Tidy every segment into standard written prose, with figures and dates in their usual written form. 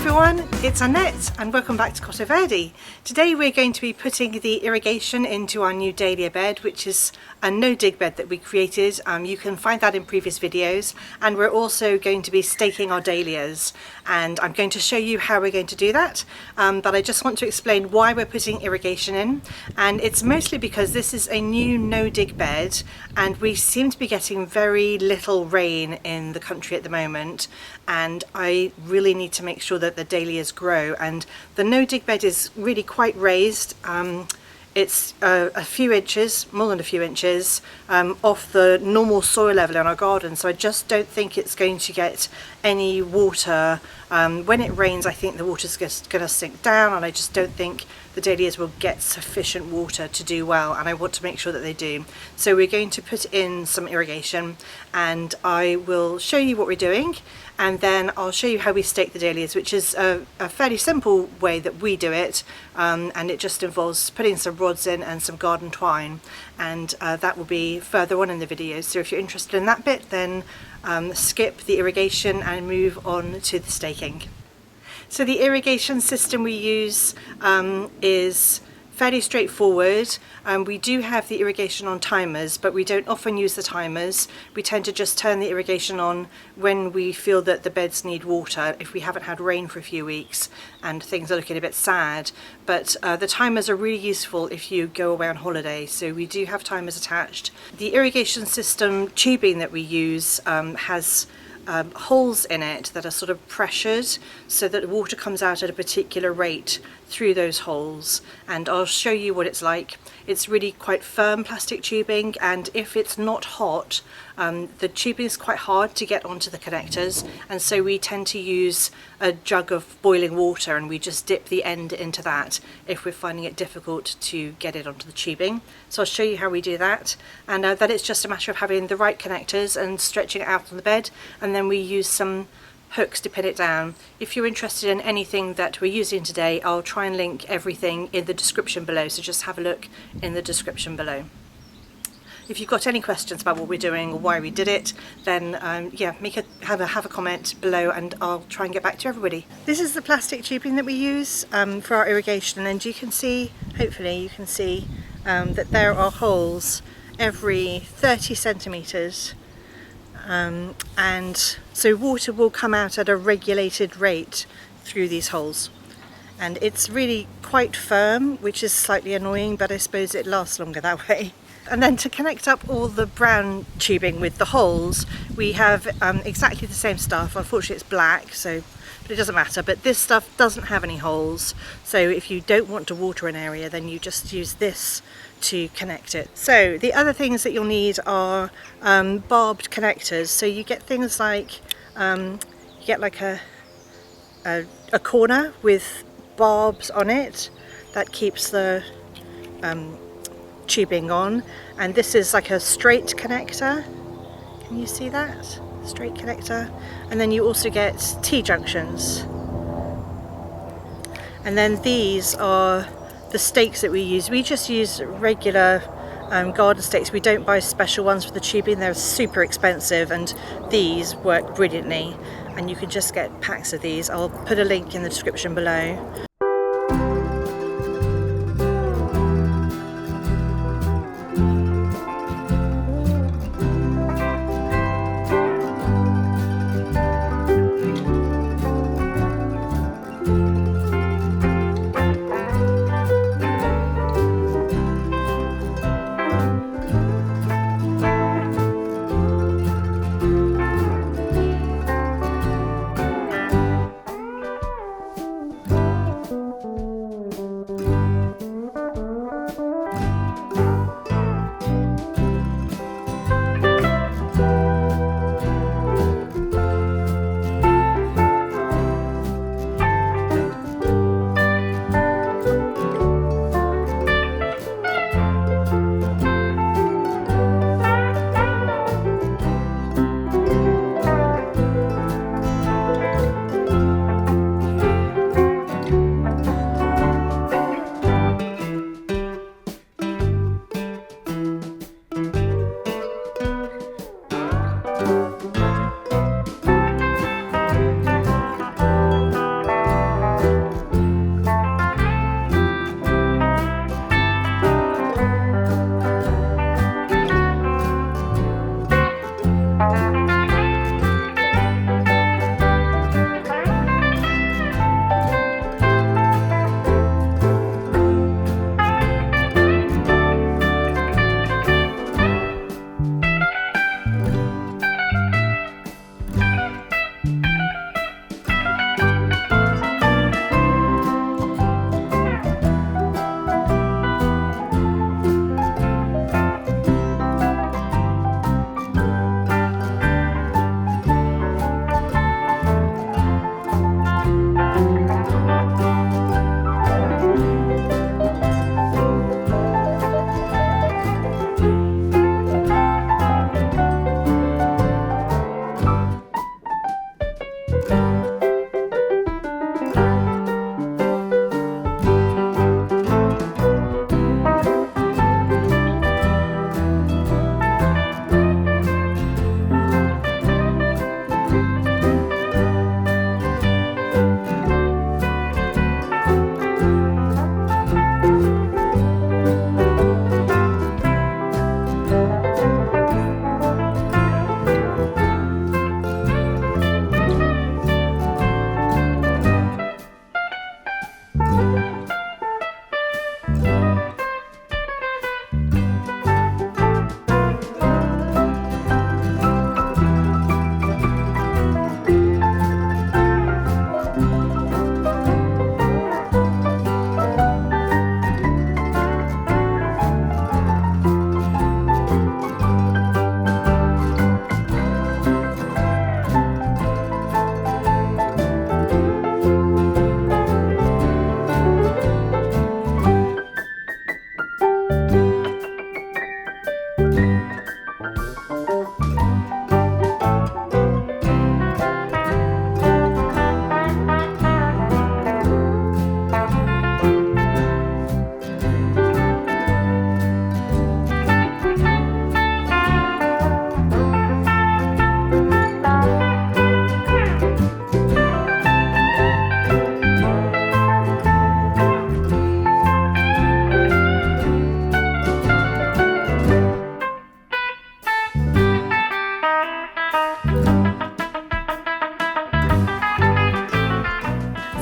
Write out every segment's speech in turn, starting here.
everyone, it's Annette and welcome back to Coto Verde. Today we're going to be putting the irrigation into our new dahlia bed, which is a no-dig bed that we created. You can find that in previous videos, and we're also going to be staking our dahlias, and I'm going to show you how we're going to do that, but I just want to explain why we're putting irrigation in, and it's mostly because this is a new no-dig bed and we seem to be getting very little rain in the country at the moment, and I really need to make sure that the dahlias grow. And the no-dig bed is really quite raised. It's a few inches, more than a few inches, off the normal soil level in our garden, so I just don't think it's going to get any water. When it rains, I think the water's just going to sink down, and I just don't think the dahlias will get sufficient water to do well, and I want to make sure that they do. So we're going to put in some irrigation, and I will show you what we're doing, and then I'll show you how we stake the dahlias, which is a fairly simple way that we do it, and it just involves putting some rods in and some garden twine, and that will be further on in the video. So if you're interested in that bit, then skip the irrigation and move on to the staking. So the irrigation system we use is fairly straightforward. We do have the irrigation on timers, but we don't often use the timers. We tend to just turn the irrigation on when we feel that the beds need water, if we haven't had rain for a few weeks and things are looking a bit sad. But the timers are really useful if you go away on holiday, so we do have timers attached. The irrigation system tubing that we use has holes in it that are sort of pressured so that the water comes out at a particular rate through those holes, and I'll show you what it's like. It's really quite firm plastic tubing, and if it's not hot, the tubing is quite hard to get onto the connectors, and so we tend to use a jug of boiling water and we just dip the end into that if we're finding it difficult to get it onto the tubing. So I'll show you how we do that, and then it's just a matter of having the right connectors and stretching it out on the bed, and then we use some hooks to pin it down. If you're interested in anything that we're using today, I'll try and link everything in the description below, so just have a look in the description below. If you've got any questions about what we're doing or why we did it, then yeah, have a comment below and I'll try and get back to everybody. This is the plastic tubing that we use for our irrigation, and you can see, hopefully you can see, that there are holes every 30 centimetres. And so water will come out at a regulated rate through these holes, and it's really quite firm, which is slightly annoying, but I suppose it lasts longer that way. And then to connect up all the brown tubing with the holes, we have exactly the same stuff. Unfortunately it's black, but it doesn't matter, but this stuff doesn't have any holes, so if you don't want to water an area, then you just use this to connect it. So the other things that you'll need are barbed connectors. So you get things like you get like a corner with barbs on it that keeps the tubing on, and this is like a straight connector. Can you see that? Straight connector. And then you also get T-junctions, and then these are the stakes that we use. We just use regular garden stakes. We don't buy special ones for the tubing. They're super expensive, and these work brilliantly, and you can just get packs of these. I'll put a link in the description below.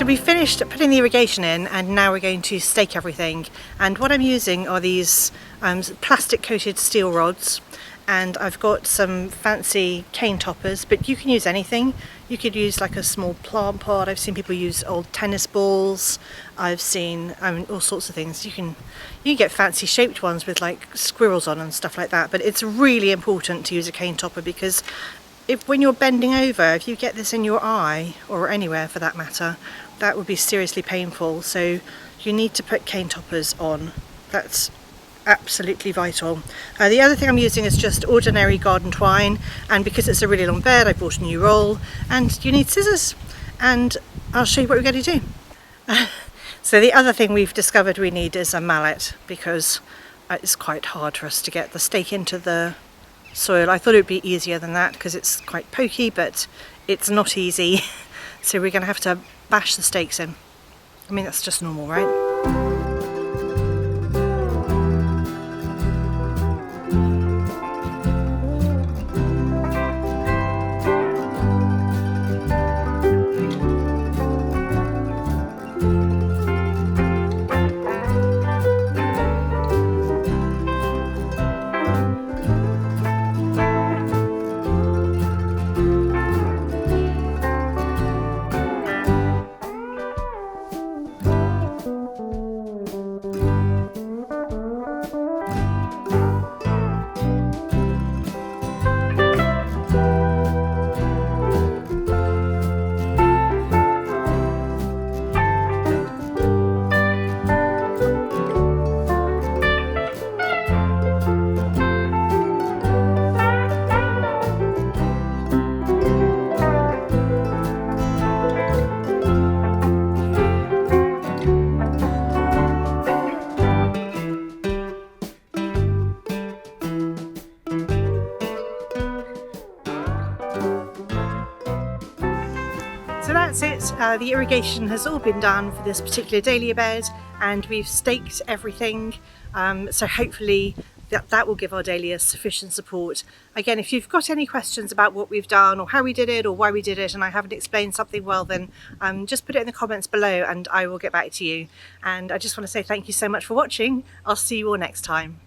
So we finished putting the irrigation in, and now we're going to stake everything. And what I'm using are these plastic coated steel rods, and I've got some fancy cane toppers, but you can use anything. You could use like a small plant pot. I've seen people use old tennis balls. I've seen all sorts of things. You can get fancy shaped ones with like squirrels on and stuff like that, but it's really important to use a cane topper, because when you're bending over, if you get this in your eye, or anywhere for that matter, that would be seriously painful. So you need to put cane toppers on. That's absolutely vital. The other thing I'm using is just ordinary garden twine, and because it's a really long bed, I bought a new roll, and you need scissors, and I'll show you what we're going to do. So the other thing we've discovered we need is a mallet, because it's quite hard for us to get the stake into the soil. I thought it would be easier than that because it's quite pokey, but it's not easy. So we're going to have to bash the stakes in. I mean, that's just normal, right? So that's it, the irrigation has all been done for this particular dahlia bed, and we've staked everything, so hopefully that will give our dahlias sufficient support. Again, if you've got any questions about what we've done or how we did it or why we did it and I haven't explained something well, then just put it in the comments below and I will get back to you. And I just want to say thank you so much for watching. I'll see you all next time.